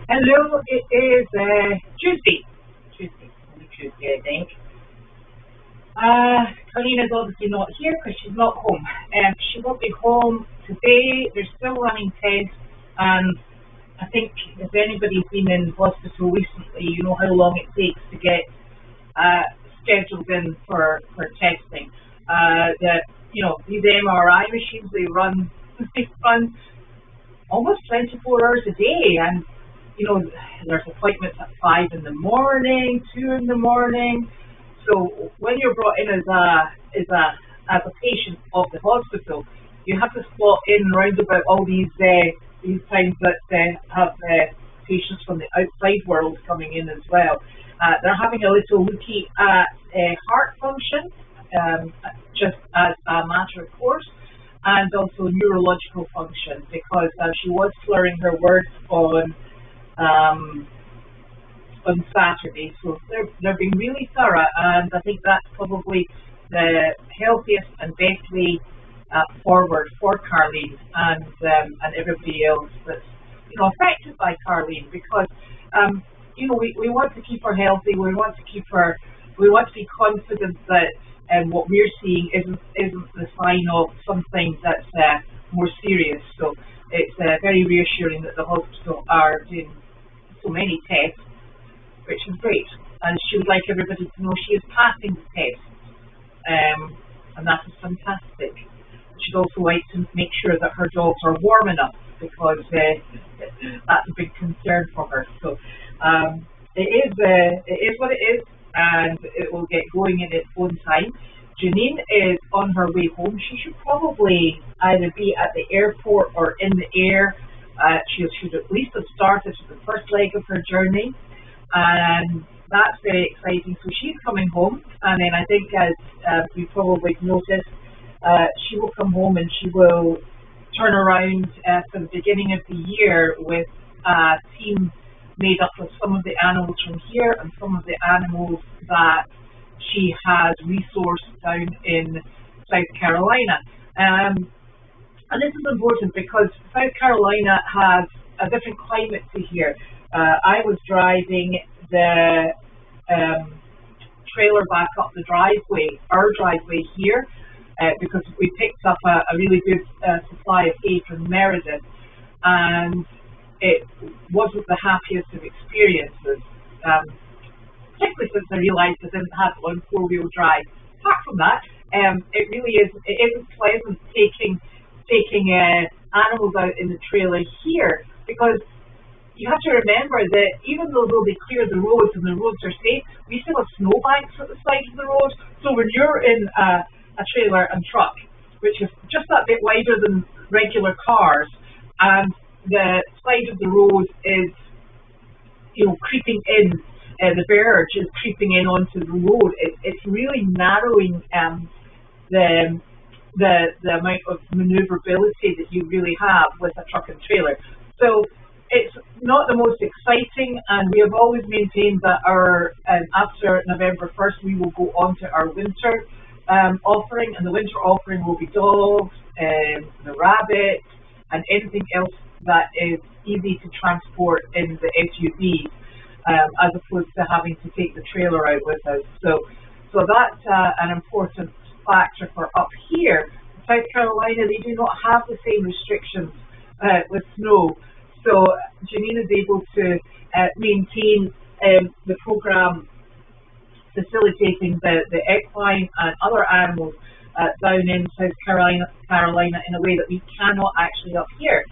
Hello, it is only Tuesday, I think. Karina's obviously not here because she's not home. She won't be home today. They're still running tests, and I think if anybody's been in hospital recently, you know how long it takes to get scheduled in for testing. These MRI machines, they run almost 24 hours a day, and there's appointments at 5 in the morning, 2 in the morning. So when you're brought in as a patient of the hospital, you have to slot in round about all these times that have patients from the outside world coming in as well. They're having a little looky at heart function, just as a matter of course, and also neurological function, because she was slurring her words on Saturday. So they're being really thorough, and I think that's probably the healthiest and best way forward for Carleen and everybody else that's affected by Carleen, because we want to keep her healthy. We want to be confident that what we're seeing isn't the sign of something that's more serious. So it's very reassuring that the hospital are doing so many tests, which is great. And she would like everybody to know she is passing the test, and that is fantastic. She'd also like to make sure that her dogs are warm enough, because that's a big concern for her. So it is what it is, and it will get going in its own time. Janine is on her way home. She should probably either be at the airport or in the air. She should at least have started the first leg of her journey, and that's very exciting. So she's coming home, and then I think, as you probably noticed, she will come home and she will turn around for the beginning of the year with a team made up of some of the animals from here and some of the animals that she has resourced down in South Carolina. And this is important because South Carolina has a different climate to here. I was driving the trailer back up the driveway, our driveway here, because we picked up a really good supply of hay from Meredith, and it wasn't the happiest of experiences, particularly since I realised I didn't have it on four-wheel drive. Apart from that, it isn't pleasant taking animals out in the trailer here, because you have to remember that even though they clear the roads and the roads are safe, we still have snowbanks at the side of the road. So when you're in a trailer and truck, which is just that bit wider than regular cars, and the side of the road is, creeping in, the verge is creeping in onto the road. It's really narrowing the amount of maneuverability that you really have with a truck and trailer. So it's not the most exciting, and we have always maintained that after November 1st we will go on to our winter offering, and the winter offering will be dogs, the rabbit, and anything else that is easy to transport in the SUVs, as opposed to having to take the trailer out with us. So that's an important factor for up here. South Carolina, they do not have the same restrictions with snow. So Janine is able to maintain the program facilitating the equine and other animals down in South Carolina in a way that we cannot actually up here.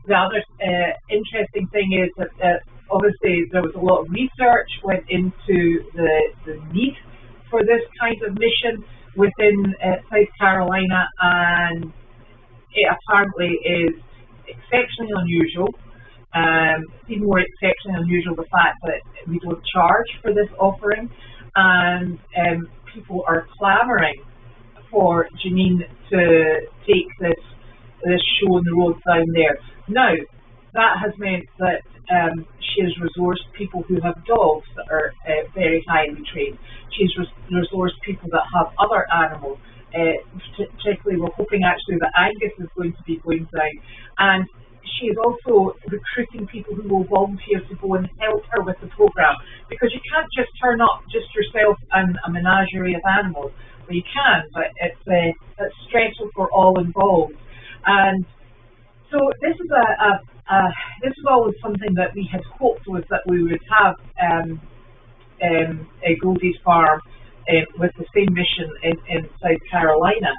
The other interesting thing is that obviously there was a lot of research went into the need for this kind of mission within South Carolina, and it apparently is exceptionally unusual. It's even more exceptionally unusual the fact that we don't charge for this offering, and people are clamouring for Janine to take this show on the road down there. Now, that has meant that she has resourced people who have dogs that are very highly trained. She's resourced people that have other animals. Particularly, we're hoping actually that Angus is going to be going down, and she is also recruiting people who will volunteer to go and help her with the program, because you can't just turn up just yourself and a menagerie of animals. Well, you can, but it's stressful for all involved. And so this is this is always something that we had hoped, was that we would have a Goldy's farm with the same mission in South Carolina.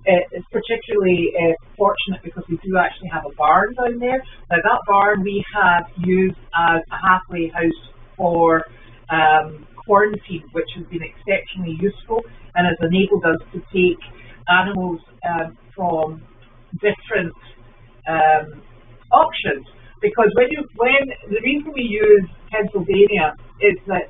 It's particularly fortunate because we do actually have a barn down there. Now that barn we have used as a halfway house for quarantine, which has been exceptionally useful and has enabled us to take animals from different auctions. Because when the reason we use Pennsylvania is that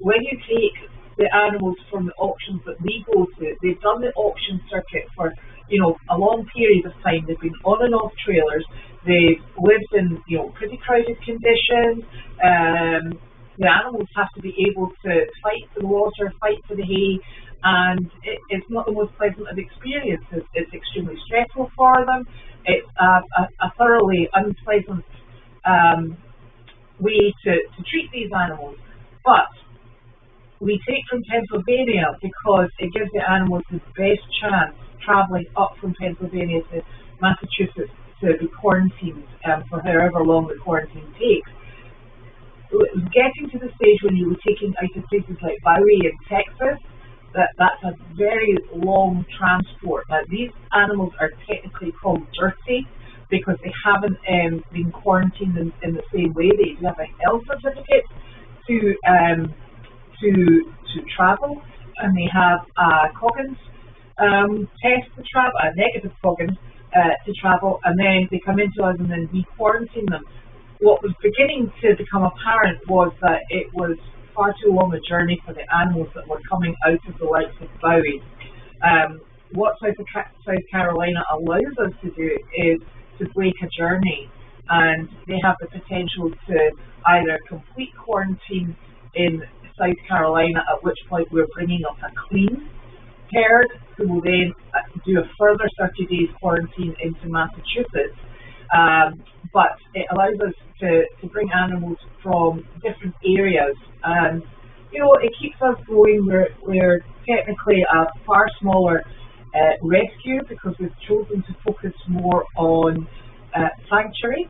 when you take the animals from the auctions that we go to, they've done the auction circuit for, you know, a long period of time. They've been on and off trailers. They've lived in, you know, pretty crowded conditions. The animals have to be able to fight for the water, fight for the hay, and it's not the most pleasant of experiences. It's extremely stressful for them. It's a thoroughly unpleasant way to treat these animals. But we take from Pennsylvania because it gives the animals the best chance travelling up from Pennsylvania to Massachusetts to be quarantined for however long the quarantine takes. Getting to the stage when you were taking out of places like Bowie in Texas, that's a very long transport. Now, these animals are technically called dirty because they haven't been quarantined in the same way. They have a health certificate to travel, and they have a Coggins test to travel, a negative Coggins to travel, and then they come into us and then we quarantine them. What was beginning to become apparent was that it was far too long a journey for the animals that were coming out of the likes of Bowie. What South Carolina allows us to do is to break a journey, and they have the potential to either complete quarantine in South Carolina, at which point we're bringing up a clean herd who will then do a further 30 days quarantine into Massachusetts. But it allows us to bring animals from different areas, and you know, it keeps us going. We're technically a far smaller rescue because we've chosen to focus more on sanctuary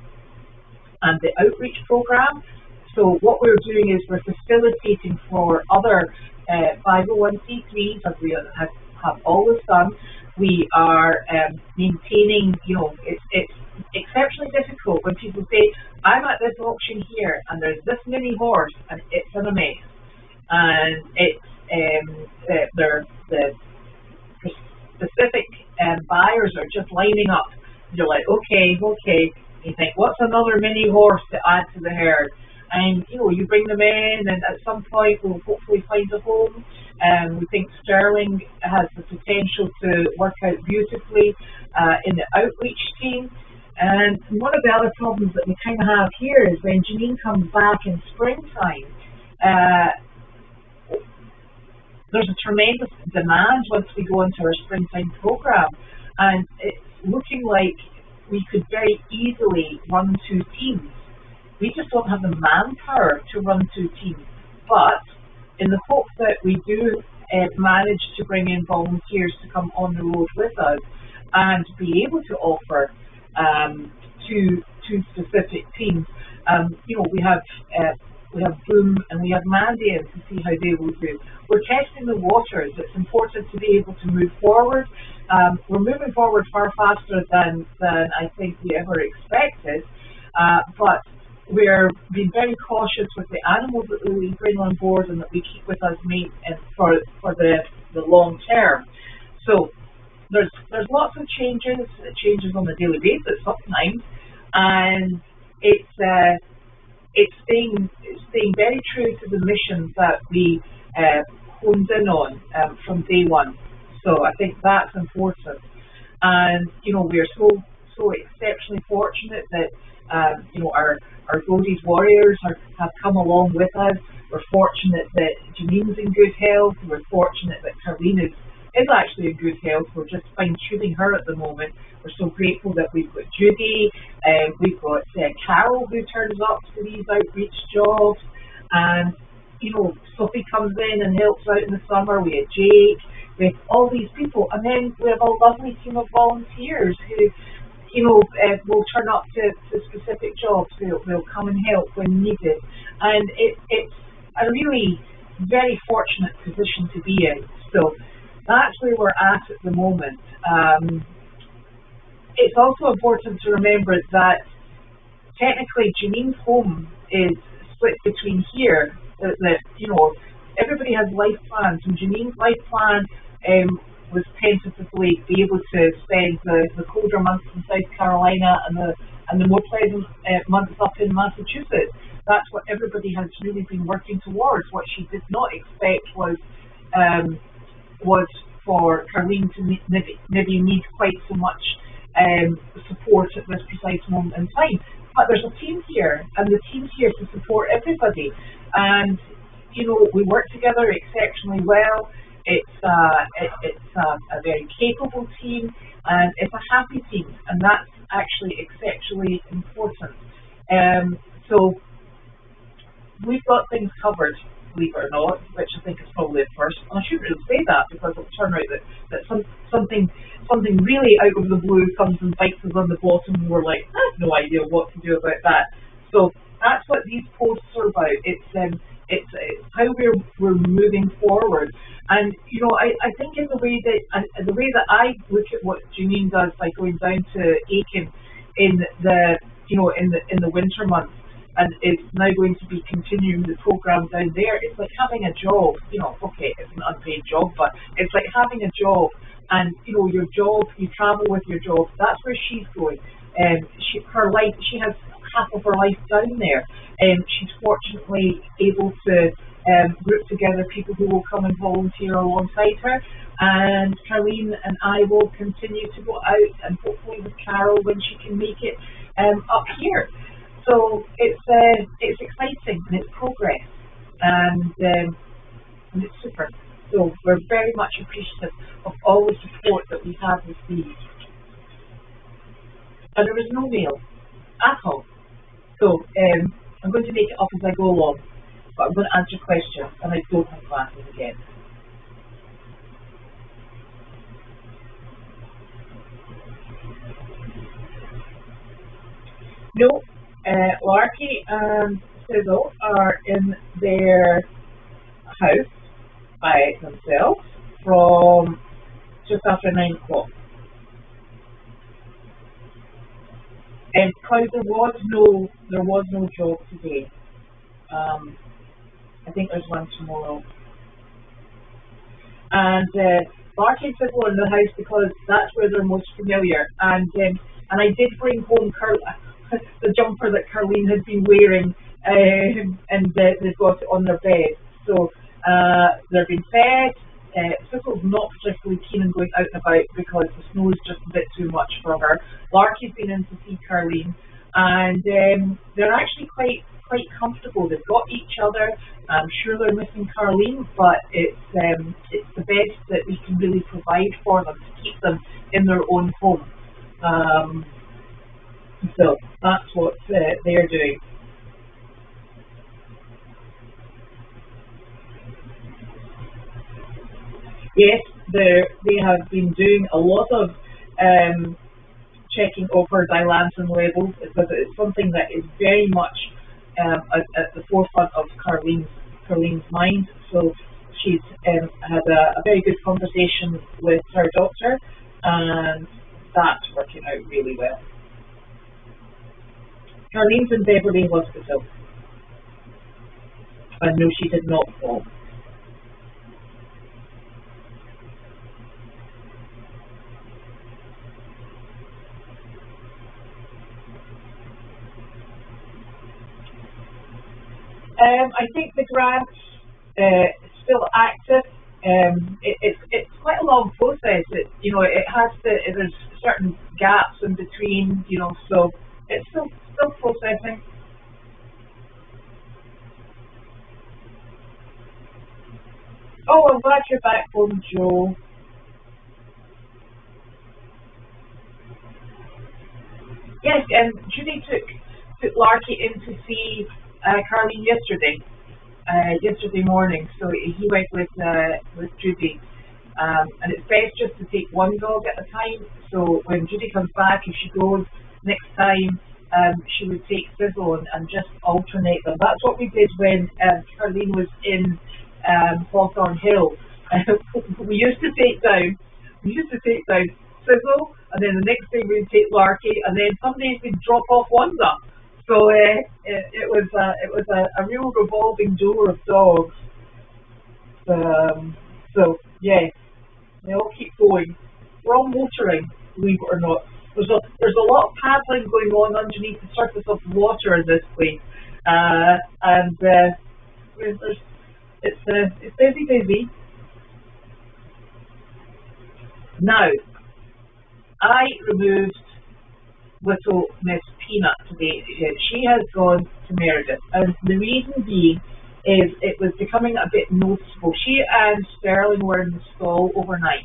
and the outreach program. So what we're doing is we're facilitating for other 501c3s, as we have always done. We are maintaining, you know, it's exceptionally difficult when people say, I'm at this auction here and there's this many horse and it's in a mess. And it's, the specific buyers are just lining up. You're like, okay. You think, what's another mini horse to add to the herd? And you know, you bring them in, and at some point we'll hopefully find a home. We think Sterling has the potential to work out beautifully in the outreach team. And one of the other problems that we kind of have here is when Janine comes back in springtime, there's a tremendous demand once we go into our springtime program, and it's looking like we could very easily run 2 teams. We just don't have the manpower to run 2 teams, but in the hope that we do manage to bring in volunteers to come on the road with us and be able to offer two specific teams. You know, we have Boom and we have Mandy in to see how they will do. We're testing the waters. It's important to be able to move forward. We're moving forward far faster than I think we ever expected, but we're being very cautious with the animals that we bring on board and that we keep with us for the long term. So there's lots of changes on a daily basis sometimes, and it's staying very true to the mission that we honed in on from day one. So I think that's important. And you know, we're so exceptionally fortunate that you know, our Goldy's warriors have come along with us. We're fortunate that Janine's in good health. We're fortunate that Carleen is actually in good health. We're just fine-tuning her at the moment. We're so grateful that we've got Judy, we've got Carol who turns up to these outreach jobs, and you know, Sophie comes in and helps out in the summer. We have Jake, we have all these people, and then we have a lovely team of volunteers who, you know, will turn up to specific jobs. They'll come and help when needed, and it's a really very fortunate position to be in. So that's where we're at the moment. It's also important to remember that technically Janine's home is split between here. That you know, everybody has life plans, and Janine's life plan was tentatively be able to spend the colder months in South Carolina and the more pleasant months up in Massachusetts. That's what everybody has really been working towards. What she did not expect was for Carleen to maybe need quite so much support at this precise moment in time. But there's a team here, and the team's here to support everybody. And you know, we work together exceptionally well. It's a very capable team, and it's a happy team, and that's actually exceptionally important. So we've got things covered, believe it or not, which I think is probably a first. And I shouldn't really say that, because it'll turn out that something really out of the blue comes and bites us on the bottom, and we're like, I have no idea what to do about that. So that's what these posts are about. It's how we're moving forward. And you know, I think in the way that I look at what Janine does by going down to Aiken in the winter months, and is now going to be continuing the program down there. It's like having a job. You know, okay, it's an unpaid job, but it's like having a job. And you know, your job, you travel with your job. That's where she's going. She has half of her life down there. She's fortunately able to group together people who will come and volunteer alongside her. And Carleen and I will continue to go out, and hopefully with Carol when she can make it up here. So it's exciting, and it's progress, and it's super. So we're very much appreciative of all the support that we have received. And there was no mail at all. So I'm going to make it up as I go along, but I'm going to answer questions, and I don't have glasses again. No, Larky and Sizzle are in their house by themselves from just after 9 o'clock. And because there was no job today. I think there's one tomorrow. And Larky and Sizzle are in the house because that's where they're most familiar. And I did bring home the jumper that Carleen had been wearing, and they've got it on their bed. So they've been fed. Sizzle's not particularly keen on going out and about because the snow is just a bit too much for her. Larky's been in to see Carleen, and they're actually quite comfortable. They've got each other. I'm sure they're missing Carleen, but it's the best that we can really provide for them to keep them in their own home. So that's what they're doing. Yes, they have been doing a lot of checking over dilanthane levels, because it's something that is very much at the forefront of Carleen's mind. So she's had a very good conversation with her doctor, and that's working out really well. Carleen's in Beverly Hospital. And no, she did not fall. I think the grant is still active. It's quite a long process. There's certain gaps in between, so it's still processing. Oh, I'm glad you're back home, Joe. Yes, and Judy took Larky in to see Carleen yesterday morning. So he went with Judy, and it's best just to take one dog at a time. So when Judy comes back, if she goes next time, she would take Sizzle and just alternate them. That's what we did when Carleen was in Hawthorne Hill. we used to take down Sizzle, and then the next day we'd take Larky, and then some days we'd drop off Wanda. So it was a real revolving door of dogs. So yeah, they all keep going. We're all motoring, believe it or not. There's a lot of paddling going on underneath the surface of the water in this place, and it's busy. Now, I removed little Miss Peanut today. She has gone to Meredith, and the reason being is it was becoming a bit noticeable. She and Sterling were in the stall overnight,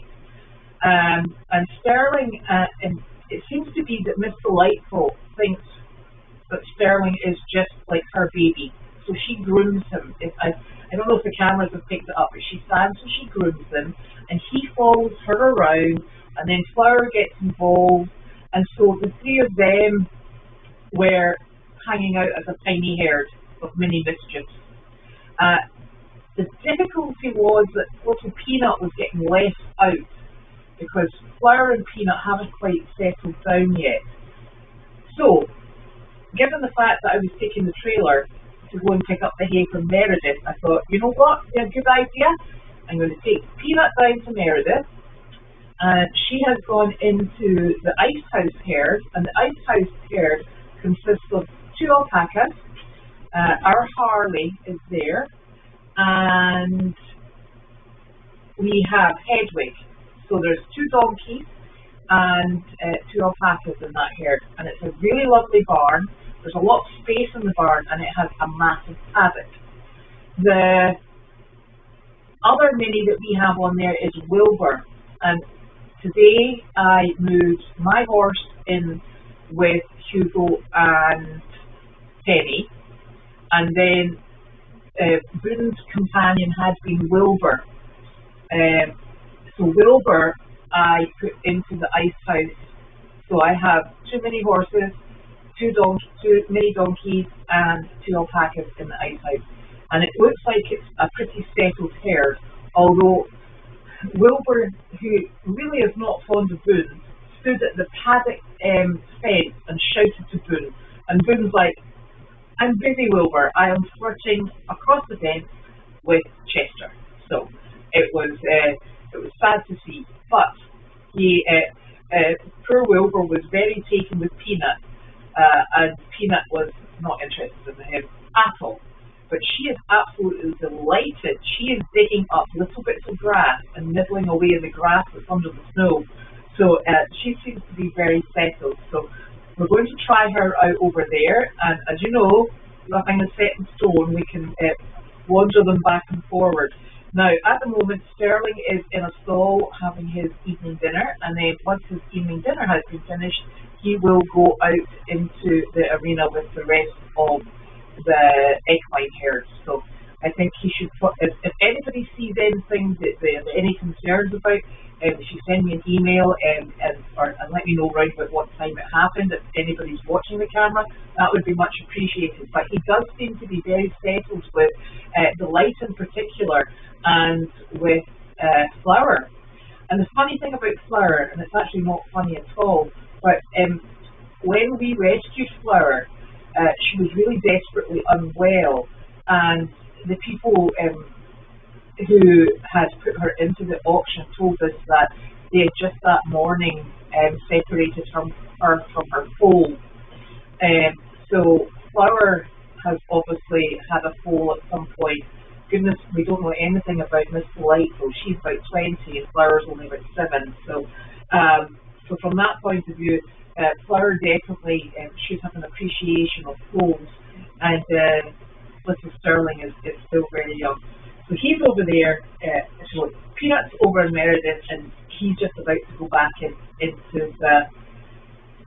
and Sterling, and it seems to be that Miss Delightful thinks that Sterling is just like her baby, so she grooms him. I don't know if the cameras have picked it up, but she stands and she grooms him, and he follows her around, and then Flower gets involved, and so the three of them were hanging out as a tiny herd of mini mischiefs. The difficulty was that little Peanut was getting left out because Flower and Peanut haven't quite settled down yet. So, given the fact that I was taking the trailer to go and pick up the hay from Meredith, I thought, you know what, a good idea. I'm going to take Peanut down to Meredith, and she has gone into the Ice House herd, and the Ice House herd consists of 2 alpacas, our Harley is there, and we have Hedwig. So there's 2 donkeys and 2 alpacas in that herd, and it's a really lovely barn. There's a lot of space in the barn, and it has a massive paddock. The other mini that we have on there is Wilbur, and today I moved my horse in with Hugo and Penny, and then Boone's companion had been Wilbur. So Wilbur I put into the Ice House. So I have 2 mini horses, 2 mini donkeys, and 2 alpacas in the Ice House. And it looks like it's a pretty settled herd, although Wilbur, who really is not fond of Boone, stood at the paddock fence and shouted to Boone. And Boone's like, I'm busy, Wilbur. I am flirting across the fence with Chester. So it was sad to see. But he, poor Wilbur was very taken with Peanut, and Peanut was not interested in him at all. But she is absolutely delighted. She is digging up little bits of grass and nibbling away in the grass that's under the snow. So she seems to be very settled. So we're going to try her out over there. And as you know, nothing is set in stone. We can wander them back and forward. Now, at the moment, Sterling is in a stall having his evening dinner. And then once his evening dinner has been finished, he will go out into the arena with the rest of the equine herd. So I think he should put, if anybody sees anything that they have any concerns about, they should send me an email and let me know right about what time it happened. If anybody's watching the camera, that would be much appreciated. But he does seem to be very settled with the light in particular, and with Flower. And the funny thing about Flower, and it's actually not funny at all, but when we rescued Flower, she was really desperately unwell, and the people who had put her into the auction told us that they had just that morning separated her from her foal. So Flower has obviously had a foal at some point. Goodness, we don't know anything about Miss Delightful. She's about 20 and Flower's only about 7. So from that point of view, Flower definitely should have an appreciation of foals, and little Sterling is still very young. So he's over there, so Peanut's over in Meredith, and he's just about to go back into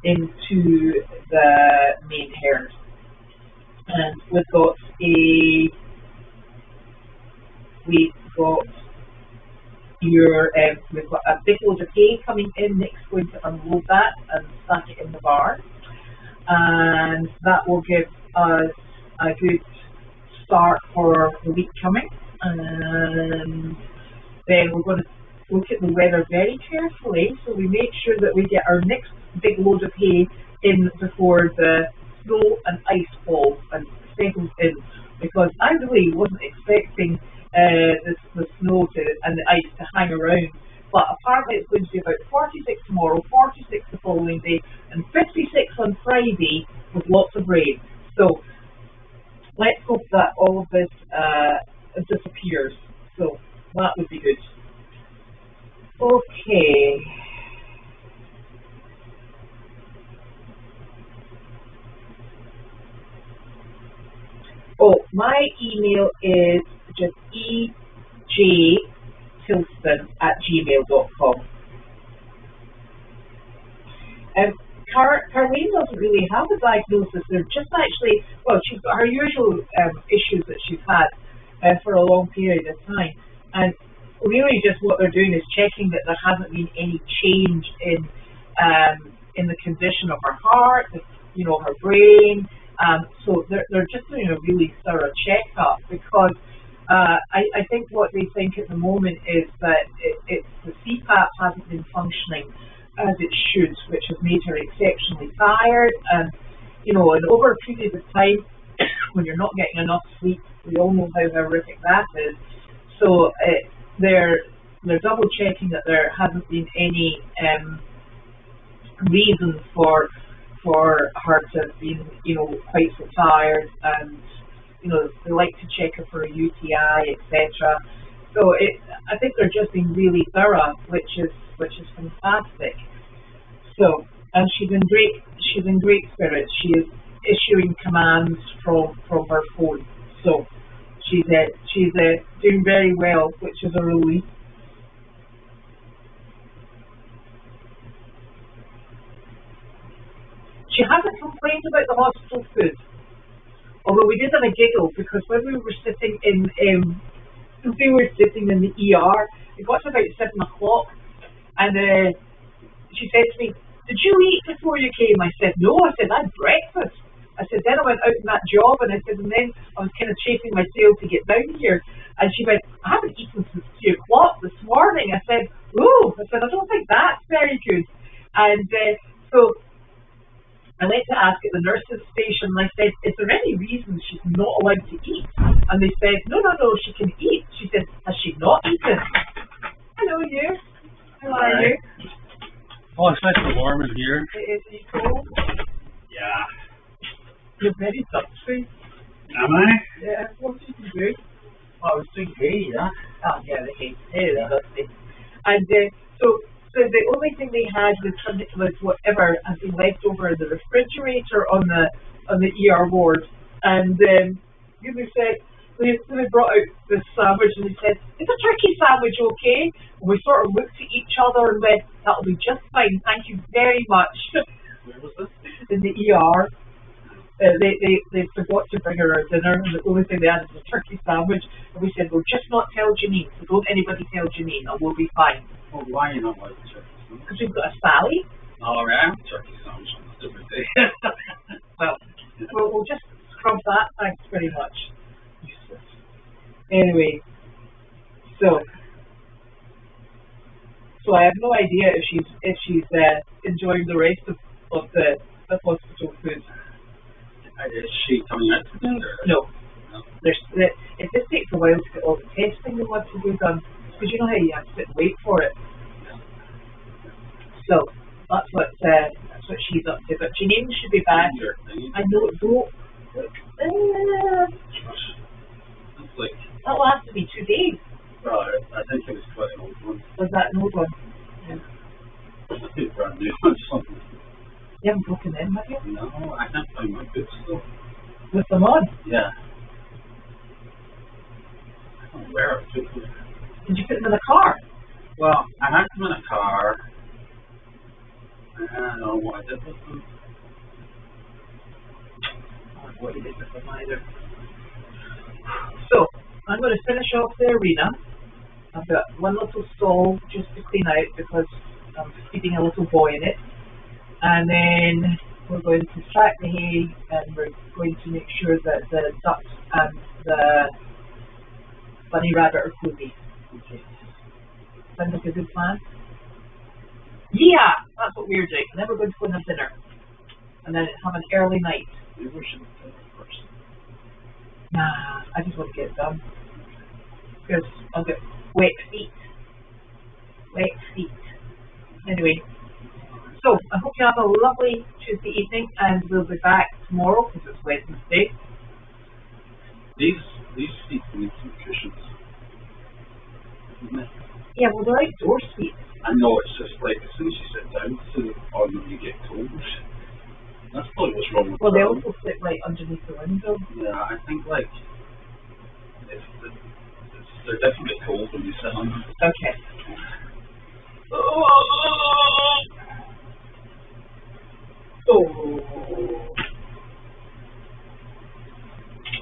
into the main herd. And we've got a big load of hay coming in. Nick's going to unload that and stack it in the barn, and that will give us a good start for the week coming. And then we're going to look at the weather very carefully, so we make sure that we get our next big load of hay in before the snow and ice falls and settles in, because I really wasn't expecting the snow and the ice to hang around, but apparently it's going to be about 46 tomorrow, 46 the following day, and 56 on Friday with lots of rain. So let's hope that all of this disappears. So that would be good. Okay. Oh, my email is just ejtilston@gmail.com. Carlene doesn't really have a diagnosis. They're just actually, well, she's got her usual issues that she's had for a long period of time. And really just what they're doing is checking that there hasn't been any change in the condition of her heart, her brain. So they're just doing a really thorough checkup, because I think what they think at the moment is that it's the CPAP hasn't been functioning as it should, which has made her exceptionally tired. And and over a period of time, when you're not getting enough sleep, we all know how horrific that is. So they're double checking that there hasn't been any reason for her to have been, quite so tired, and they like to check her for a UTI, etc. So I think they're just being really thorough, which is fantastic. So, and she's in great spirits. She is issuing commands from her phone. So she's doing very well, which is a relief. She hasn't complained about the hospital food, although we did have a giggle, because when we were sitting in the ER, it got to about 7 o'clock, and she said to me, "Did you eat before you came?" I said, "No." I said, "I had breakfast." I said, "Then I went out in that job," and I said, "and then I was kind of chasing my tail to get down here." And she went, "I haven't eaten since 2 o'clock this morning." I said, "Oh," I said, "I don't think that's very good." And so I went to ask at the nurse's station, and I said, "Is there any reason she's not allowed to eat?" And they said, no, she can eat. She said, "Has she not eaten?" Hello, you. How are you? Oh, it's nice and warm in here. It is. Are you cold? Yeah. You're very dusty. Am I? Yeah. What did you do? Oh, I was doing hay, yeah. Oh, yeah, the hay. It is dusty. And so the only thing they had was whatever had been left over in the refrigerator on the ER ward. And they said, they brought out this sandwich, and they said, "Is a turkey sandwich okay?" And we sort of looked at each other and went, "That'll be just fine, thank you very much." Where was this? In the ER. They forgot to bring her dinner, and the only thing they had was a turkey sandwich. And we said, "We'll just not tell Janine, so don't anybody tell Janine, and we'll be fine." Oh, why are you not like turkey sandwich? Because we've got a Sally. Oh, right, I have turkey sandwich on a different day. Well, we'll just scrub that, thanks very much. Useless. Anyway, so I have no idea if she's enjoying the rest of the hospital food. Is she coming out to dinner? No. It just takes a while to get all the testing they want to do done, because you know how you have to sit and wait for it. So that's what she's up to. But Janine should be back. I know it don't. That will have to be 2 days. Well, I think it was quite an old one. Was that an old one? Yeah. I think brand new or something. You haven't broken in, have you? No, I can't find my boots though. With them on? Yeah. I don't know where I put them. Did you put them in the car? Well, I had them in a car, I don't know what I did with them. I don't know what you did with them either. So, I'm going to finish off the arena. I've got one little stall just to clean out because I'm feeding a little boy in it. And then we're going to stack the hay and we're going to make sure that the ducks and the bunny rabbit are cozy. Okay. Sounds like a good plan? Yeah! That's what we're doing. And then we're going to go and have dinner. And then have an early night. Maybe we should do it first. Nah, I just want to get it done. Because I'll get wet feet. Wet feet. Anyway. So, I hope you have a lovely Tuesday evening and we'll be back tomorrow because it's Wednesday. These feet need some cushions. Isn't it? Yeah, well, they're outdoor seats. I know, it's just like as soon as you sit down on them you get cold. That's probably what's wrong with Well, they them. also sit right underneath the window. Yeah, I think like they're definitely cold when you sit on them. Okay. Oh.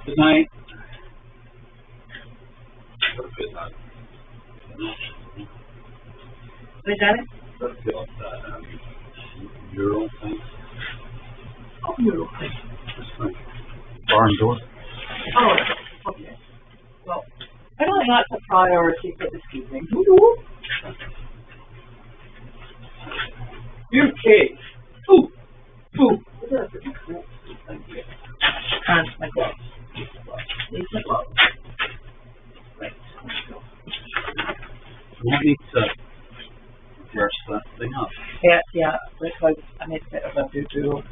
Good night. Gotta put that. Wait, Janet? Gotta put up that mural thing. Oh, you're okay. This thing. Barn door. Oh, okay. Well, I don't think that's a priority for this evening. Hello? Okay. Pooh. Pooh. Thank you. And my gloves. These my gloves. Right. Let's go. We need to reverse that thing up. Yeah, because I made a bit of a boo-boo.